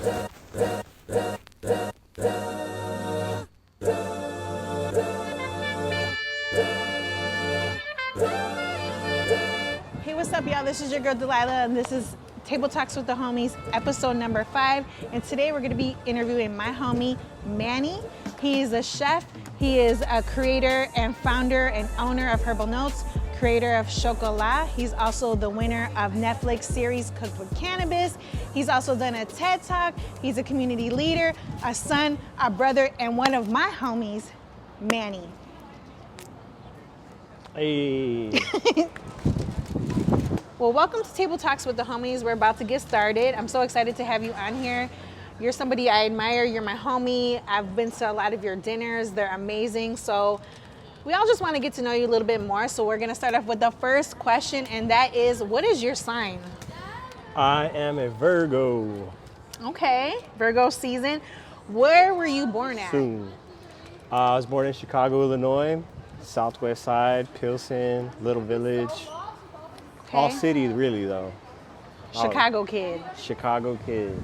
Hey, what's up, y'all? This is your girl Delilah, and this is Table Talks with the Homies, episode number 5. And today we're gonna be interviewing my homie, Manny. He is a chef. He is a creator and founder and owner of Herbal Notes, creator of Chocolat. He's also the winner of Netflix series Cooked with Cannabis. He's also done a TED Talk. He's a community leader, a son, a brother, and one of my homies, Manny. Hey. Well, welcome to Table Talks with the Homies. We're about to get started. I'm so excited to have you on here. You're somebody I admire. You're my homie. I've been to a lot of your dinners. They're amazing. So we all just want to get to know you a little bit more. So we're going to start off with the first question, and that is, what is your sign? I am a Virgo. Okay, Virgo season. Where were you born at? Soon. I was born in Chicago, Illinois, Southwest Side, Pilsen, Little Village. Okay. All cities, really, though. Chicago kid. Chicago kid.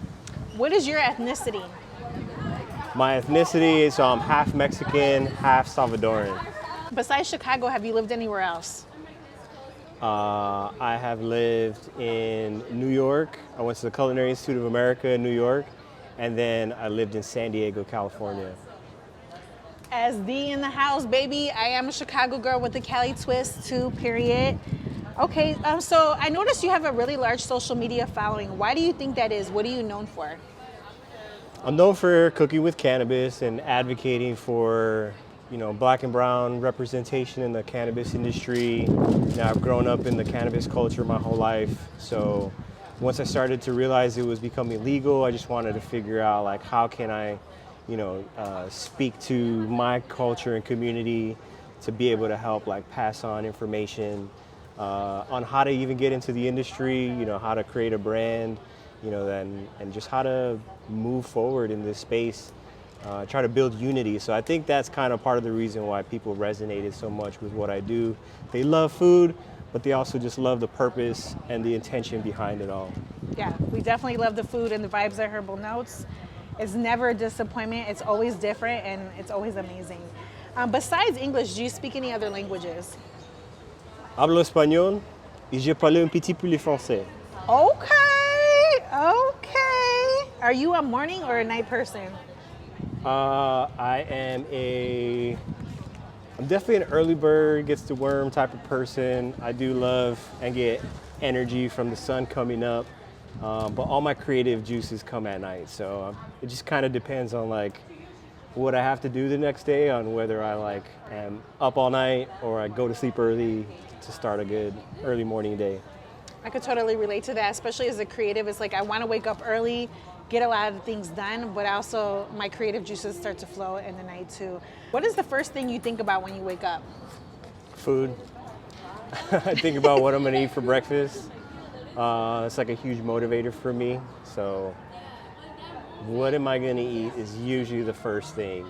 What is your ethnicity? My ethnicity is half Mexican, half Salvadoran. Besides Chicago, have you lived anywhere else? I have lived in New York. I went to the Culinary Institute of America in New York, and then I lived in San Diego, California. As the in the house, baby, I am a Chicago girl with a Cali twist too, period. Okay, so I noticed you have a really large social media following. Why do you think that is? What are you known for? I'm known for cooking with cannabis and advocating for, Black and brown representation in the cannabis industry. I've grown up in the cannabis culture my whole life. So once I started to realize it was becoming legal, I just wanted to figure out how can I, speak to my culture and community to be able to help pass on information on how to even get into the industry, how to create a brand, and just how to move forward in this space, try to build unity. So I think that's kind of part of the reason why people resonated so much with what I do. They love food, but they also just love the purpose and the intention behind it all. Yeah, we definitely love the food and the vibes at Herbal Notes. It's never a disappointment. It's always different, and it's always amazing. Besides English, do you speak any other languages? Hablo español y je parle un petit peu le français. Okay. Are you a morning or a night person? I'm definitely an early bird, gets the worm type of person. I do love and get energy from the sun coming up, but all my creative juices come at night. So it just kind of depends on what I have to do the next day, on whether I am up all night or I go to sleep early to start a good early morning day. I could totally relate to that, especially as a creative. It's I want to wake up early, get a lot of things done, but also my creative juices start to flow in the night too. What is the first thing you think about when you wake up? Food. I think about what I'm gonna eat for breakfast. It's a huge motivator for me. So what am I gonna eat is usually the first thing.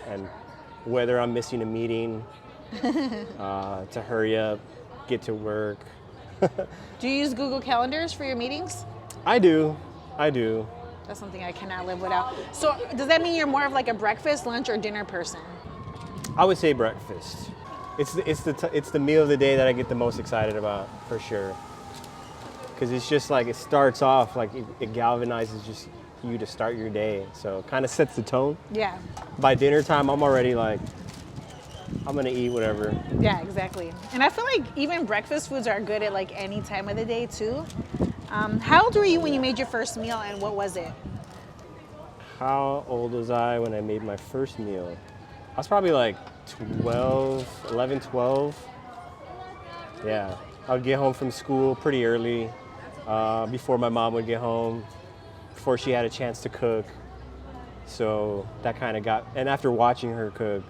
And whether I'm missing a meeting, to hurry up, get to work. Do you use Google Calendars for your meetings? I do. That's something I cannot live without. So does that mean you're more of a breakfast, lunch, or dinner person? I would say breakfast. It's the meal of the day that I get the most excited about, for sure. Because it's just it starts off, it galvanizes just you to start your day. So it kind of sets the tone. Yeah. By dinner time, I'm already I'm gonna eat whatever. Yeah, exactly. And I feel even breakfast foods are good at any time of the day too. How old were you when you made your first meal, and what was it? How old was I when I made my first meal? I was probably 11, 12. Yeah, I would get home from school pretty early, before my mom would get home, before she had a chance to cook. So that kind of and after watching her cook,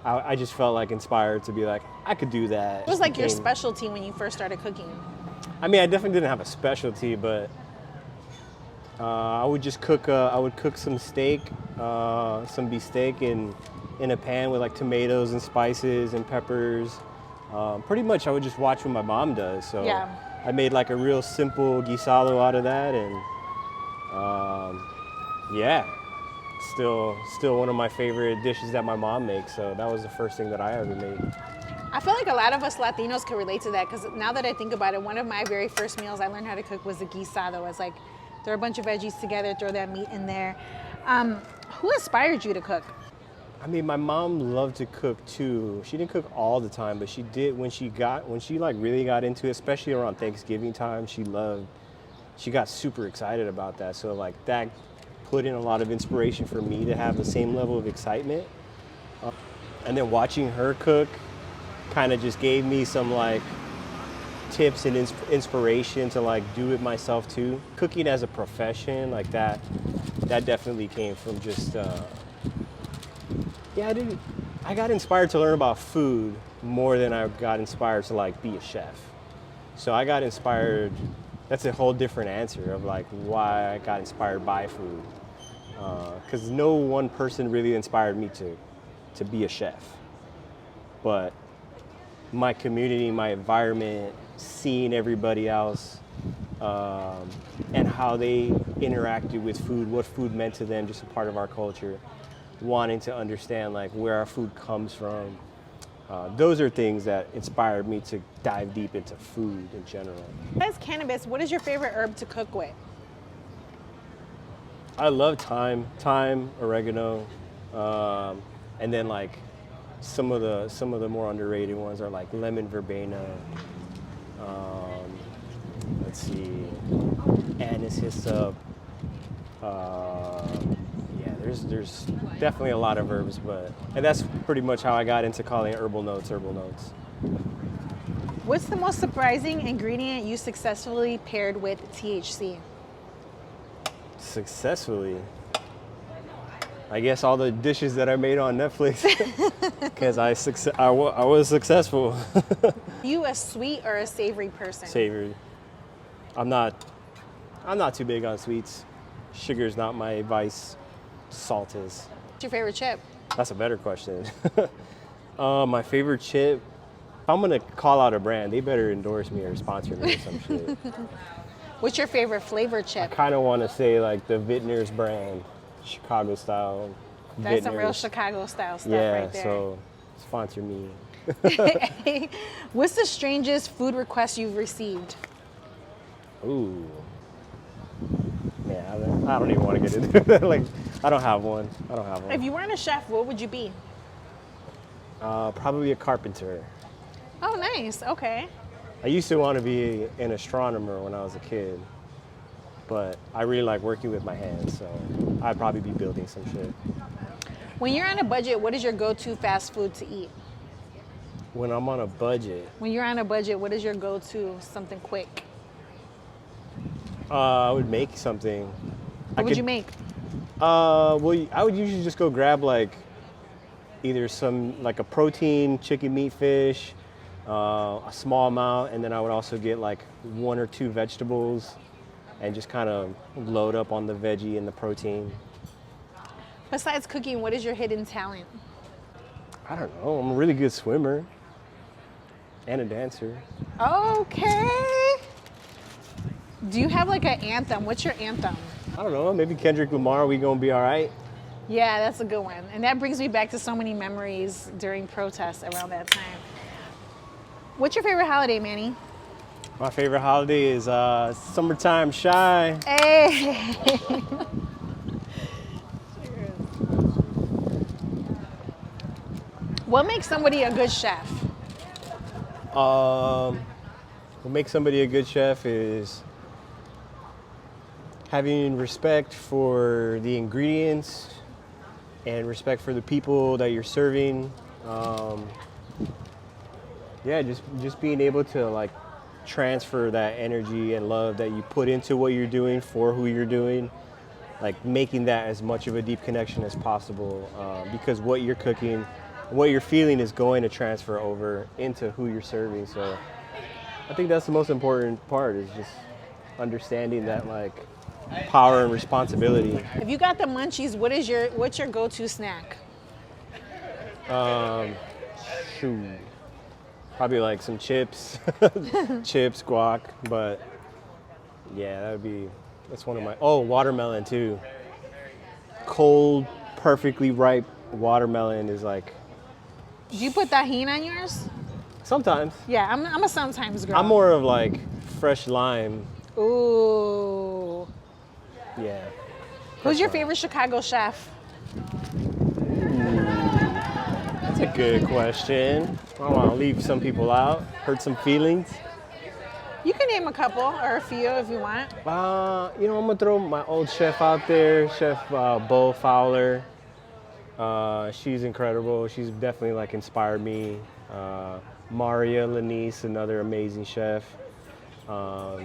I just felt inspired to be I could do that. What was your specialty when you first started cooking? I mean, I definitely didn't have a specialty, but I would just cook. I would cook some steak, some beef steak in a pan with tomatoes and spices and peppers. Pretty much, I would just watch what my mom does. So yeah. I made like a real simple guisado out of that, and yeah, still one of my favorite dishes that my mom makes. So that was the first thing that I ever made. I feel like a lot of us Latinos can relate to that because now that I think about it, one of my very first meals I learned how to cook was a guisado. It's like throw a bunch of veggies together, throw that meat in there. Who inspired you to cook? I mean, my mom loved to cook too. She didn't cook all the time, but she did when she like really got into it, especially around Thanksgiving time. She got super excited about that. So like that put in a lot of inspiration for me to have the same level of excitement. And then watching her cook kind of just gave me some like tips and inspiration to like do it myself too. Cooking as a profession, like that definitely came from just I got inspired to learn about food more than I got inspired to like be a chef. So I got inspired, that's a whole different answer of like why I got inspired by food. Because no one person really inspired me to be a chef. But my community, my environment, seeing everybody else, and how they interacted with food, what food meant to them, just a part of our culture, wanting to understand like where our food comes from. Those are things that inspired me to dive deep into food in general. As cannabis, what is your favorite herb to cook with? I love thyme, oregano, and then like some of the more underrated ones are like lemon verbena. Let's see, anise hyssop. Yeah, there's definitely a lot of herbs, and that's pretty much how I got into calling it herbal notes. What's the most surprising ingredient you successfully paired with THC? Successfully, I guess all the dishes that I made on Netflix, because I was successful. You a sweet or a savory person? Savory. I'm not too big on sweets. Sugar's not my vice. Salt is. What's your favorite chip? That's a better question. My favorite chip. If I'm gonna call out a brand, they better endorse me or sponsor me or some shit. What's your favorite flavor I chip? kind of want to say like the Vintners brand, Chicago style. That's some real Vintners. Chicago style stuff Yeah, right there. so sponsor me. What's the strangest food request you've received? Ooh. Yeah, I don't even want to get into that. Like, I don't have one. If you weren't a chef, what would you be? Probably a carpenter. Oh, nice. Okay. I used to want to be an astronomer when I was a kid, but I really like working with my hands, so I'd probably be building some shit. When you're on a budget, what is your go-to fast food to eat? When I'm on a budget, When you're on a budget, what is your go-to something quick? I would make something. What would you make? Well, I would usually just go grab like either like a protein chicken meat fish, a small amount, and then I would also get like 1 or 2 vegetables and just kind of load up on the veggie and the protein. Besides cooking, what is your hidden talent? I don't know. I'm a really good swimmer and a dancer. Okay. Do you have like an anthem? What's your anthem? I don't know. Maybe Kendrick Lamar, We Gonna Be All Right. Yeah, that's a good one. And that brings me back to so many memories during protests around that time. What's your favorite holiday, Manny? My favorite holiday is Summertime Shy. Hey. What makes somebody a good chef? What makes somebody a good chef is having respect for the ingredients and respect for the people that you're serving. Yeah, just being able to like transfer that energy and love that you put into what you're doing for who you're doing, like making that as much of a deep connection as possible, because what you're cooking, what you're feeling is going to transfer over into who you're serving. So I think that's the most important part, is just understanding that like power and responsibility. If you got the munchies, what's your go-to snack? Shoot. Probably like some chips, chips, guac, but yeah, that's one of my, oh, watermelon too. Cold, perfectly ripe watermelon is like, Do you put tahini on yours? sometimes. Yeah, I'm a sometimes girl. I'm more of like fresh lime. Ooh. Yeah. Who's your fresh lime. favorite Chicago chef? That's a good question. I don't want to leave some people out, hurt some feelings. You can name a couple or a few if you want. I'm gonna throw my old chef out there, Chef Bo Fowler. She's incredible. She's definitely like inspired me. Maria Lanise, another amazing chef. I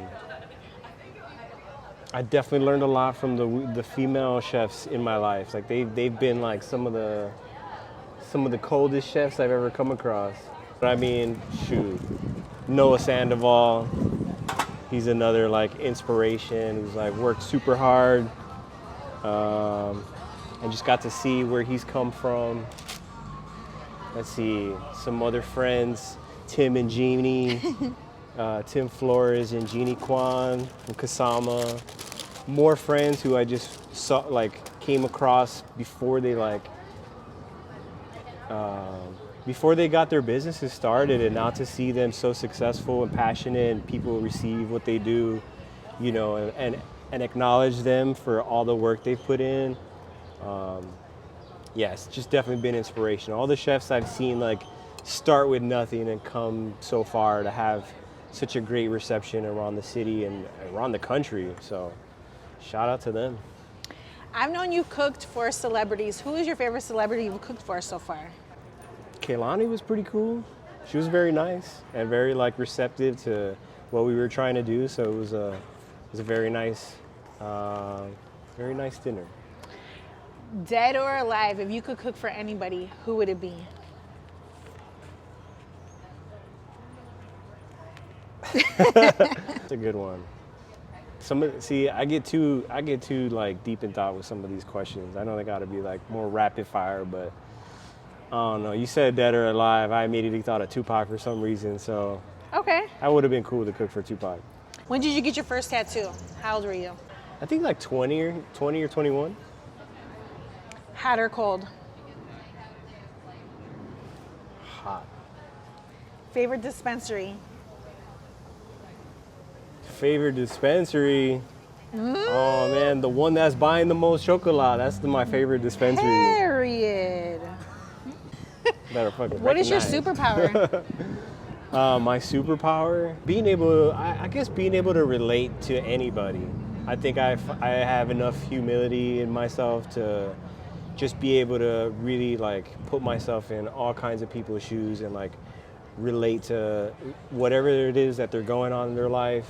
definitely learned a lot from the female chefs in my life. Like they've been like some of the coldest chefs I've ever come across. But I mean, shoot, Noah Sandoval. He's another like inspiration who's like worked super hard, and just got to see where he's come from. Let's see, some other friends, Tim and Jeannie, Tim Flores and Jeannie Kwan from Kasama. More friends who I just saw, like, came across before they got their businesses started, and now to see them so successful and passionate and people receive what they do, and acknowledge them for all the work they've put in. It's just definitely been inspirational. All the chefs I've seen like start with nothing and come so far to have such a great reception around the city and around the country. So shout out to them. I've known you cooked for celebrities. Who is your favorite celebrity you've cooked for so far? Kaylani was pretty cool. She was very nice and very like receptive to what we were trying to do. So it was a very nice dinner. Dead or alive, if you could cook for anybody, who would it be? That's a good one. I get too like deep in thought with some of these questions. I know they got to be like more rapid fire, but I don't know. You said dead or alive. I immediately thought of Tupac for some reason, so Okay. I would have been cool to cook for Tupac. When did you get your first tattoo? How old were you? I think like 20 or 21. Hot or cold? Hot. Favorite dispensary? Favorite dispensary? Oh man, the one that's buying the most chocolate. That's my favorite dispensary. Period. Better fucking What is your recognize. superpower? My superpower? I guess being able to relate to anybody. I think I have enough humility in myself to just be able to really like put myself in all kinds of people's shoes and like relate to whatever it is that they're going on in their life.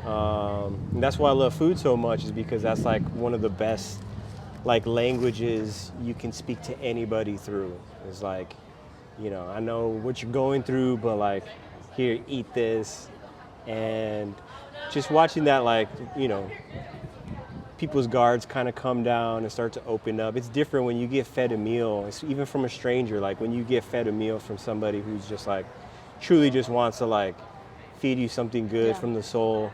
And that's why I love food so much, is because that's like one of the best like languages you can speak to anybody through. It's like, I know what you're going through, but like, here, eat this. And just watching that, like, people's guards kind of come down and start to open up. It's different when you get fed a meal, even from a stranger. Like when you get fed a meal from somebody who's just like, truly just wants to like feed you something good from the soul,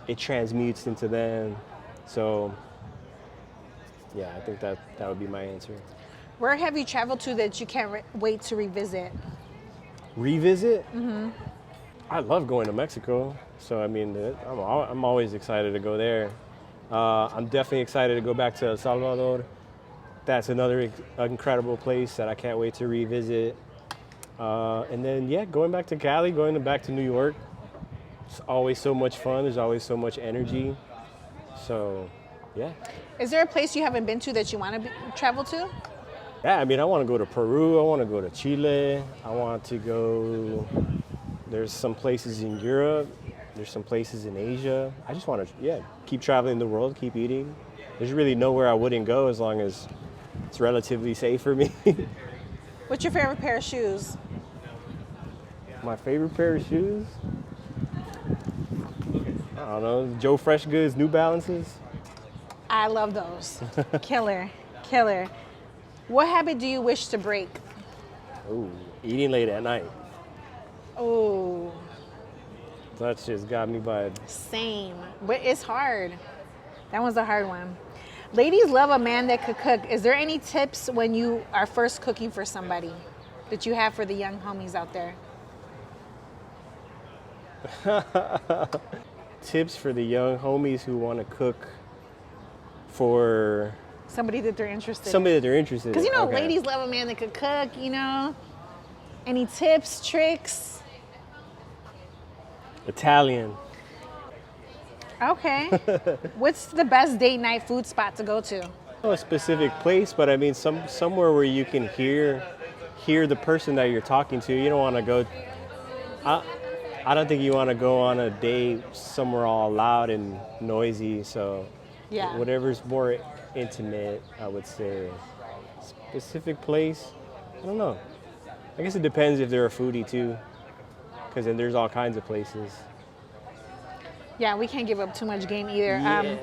it transmutes into them. So yeah, I think that would be my answer. Where have you traveled to that you can't wait to revisit? Revisit? Mm-hmm. I love going to Mexico. So I mean, I'm always excited to go there. I'm definitely excited to go back to El Salvador. That's another incredible place that I can't wait to revisit. And then, going back to Cali, back to New York. It's always so much fun. There's always so much energy. So, yeah. Is there a place you haven't been to that you want to travel to? Yeah, I mean, I want to go to Peru. I want to go to Chile. I want to go. There's some places in Europe. There's some places in Asia. I just want to, keep traveling the world, keep eating. There's really nowhere I wouldn't go as long as it's relatively safe for me. What's your favorite pair of shoes? My favorite pair of shoes? I don't know, Joe Fresh Goods, New Balances. I love those. Killer. What habit do you wish to break? Ooh, eating late at night. Oh, That's just got me by. same. But it's hard. That one's a hard one. Ladies love a man that could cook. Is there any tips when you are first cooking for somebody that you have for the young homies out there? Tips for the young homies who want to cook for Somebody that they're interested somebody in. that they're interested in. Because, you know, Okay. ladies love a man that could cook, you know? Any tips, tricks? Italian. Okay. What's the best date night food spot to go to? Not a specific place, but I mean somewhere where you can hear the person that you're talking to. You don't want to go. I don't think you want to go on a date somewhere all loud and noisy. So Yeah. whatever's more intimate, I would say. Specific place, I don't know. I guess it depends if they're a foodie too, because then there's all kinds of places. Yeah, we can't give up too much game either. Yeah.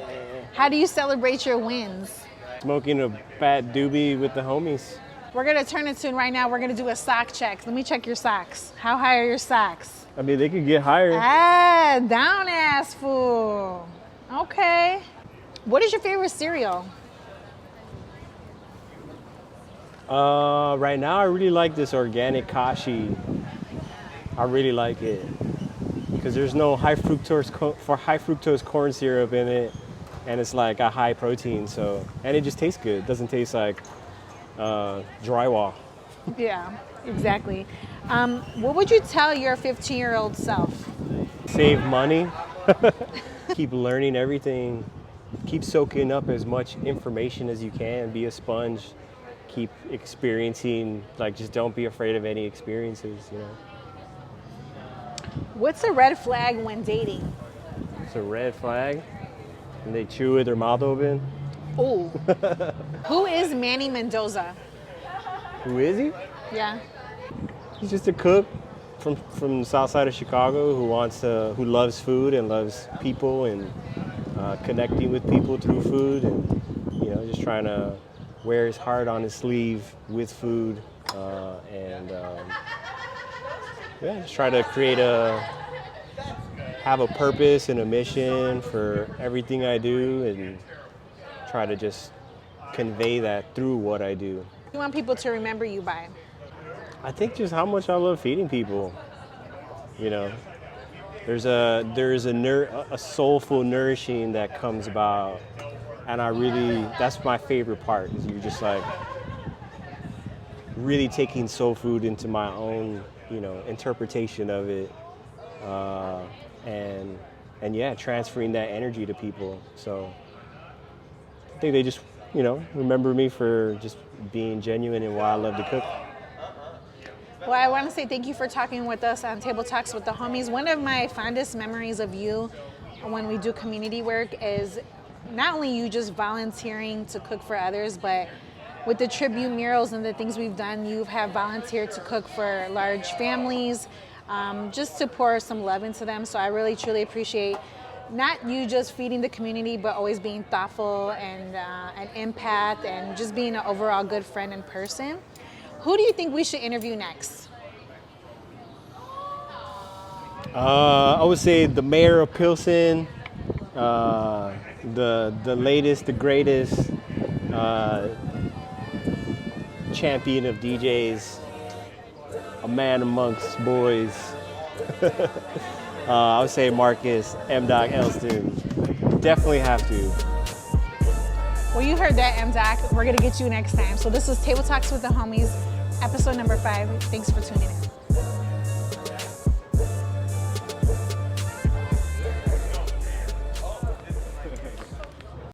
How do you celebrate your wins? Smoking a fat doobie with the homies. We're gonna turn it to right now. We're gonna do a sock check. Let me check your socks. How high are your socks? I mean, they could get higher. Ah, down ass fool. Okay. What is your favorite cereal? Right now, I really like this organic kashi. I really like it because there's no high fructose corn syrup in it, and it's like a high protein. So, and it just tastes good. It doesn't taste like drywall. Yeah, exactly. What would you tell your 15-year-old self? Save money. Keep learning everything. Keep soaking up as much information as you can. Be a sponge. Keep experiencing. Like, just don't be afraid of any experiences. You know. What's a red flag when dating? It's a red flag, and they chew with their mouth open. Oh. Who is Manny Mendoza? Who is he? Yeah. He's just a cook from the south side of Chicago who loves food and loves people and connecting with people through food, and just trying to wear his heart on his sleeve with food, and just try to have a purpose and a mission for everything I do, and try to just convey that through what I do. You want people to remember you by? I think just how much I love feeding people. There's a soulful nourishing that comes about, and that's my favorite part. Is you're just like really taking soul food into my own, interpretation of it, and transferring that energy to people. So I think they just, remember me for just being genuine and why I love to cook. Well, I want to say thank you for talking with us on Table Talks with the Homies. One of my fondest memories of you when we do community work is not only you just volunteering to cook for others, but with the tribute murals and the things we've done, you have volunteered to cook for large families, just to pour some love into them. So I really, truly appreciate not you just feeding the community, but always being thoughtful and an empath and just being an overall good friend and person. Who do you think we should interview next? I would say the mayor of Pilsen, the latest, the greatest champion of DJs, a man amongst boys. I would say Marcus M. Doc Elston. Definitely have to. Well, you heard that, M-Doc. We're going to get you next time. So this was Table Talks with the Homies, episode number 5. Thanks for tuning in.